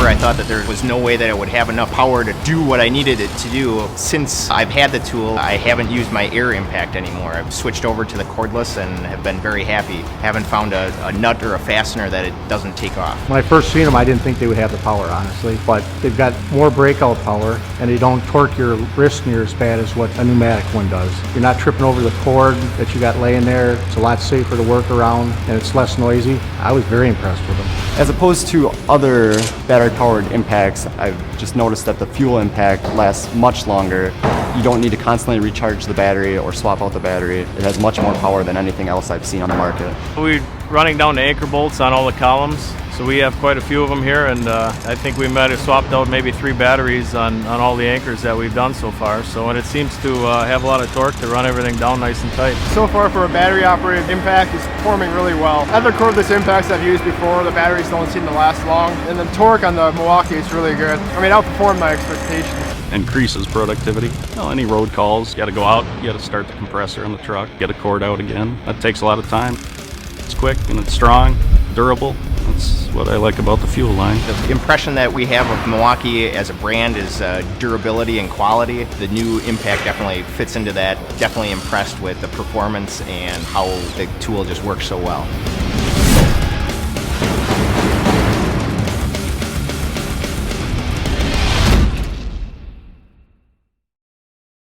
I thought that there was no way that it would have enough power to do what I needed it to do. Since I've had the tool, I haven't used my air impact anymore. I've switched over to the cordless and have been very happy. Haven't found a nut or a fastener that it doesn't take off. When I first seen them, I didn't think they would have the power, honestly, but they've got more breakout power and they don't torque your wrist near as bad as what a pneumatic one does. You're not tripping over the cord that you got laying there. It's a lot safer to work around and it's less noisy. I was very impressed with them. As opposed to other battery-powered impacts, I've just noticed that the fuel impact lasts much longer. You don't need to constantly recharge the battery or swap out the battery. It has much more power than anything else I've seen on the market. We're running down the anchor bolts on all the columns, so we have quite a few of them here, and I think we might have swapped out maybe 3 batteries on all the anchors that we've done so far. So, and it seems to have a lot of torque to run everything down nice and tight. So far for a battery-operated impact, it's performing really well. Other cordless impacts I've used before, the batteries don't seem to last long, and the torque on the Milwaukee is really good. I mean, outperformed my expectations. Increases productivity. Well, any road calls, you got to go out, you got to start the compressor in the truck, get a cord out again. That takes a lot of time. It's quick and it's strong, durable. That's what I like about the fuel line. The impression that we have of Milwaukee as a brand is durability and quality. The new impact definitely fits into that. Definitely impressed with the performance and how the tool just works so well.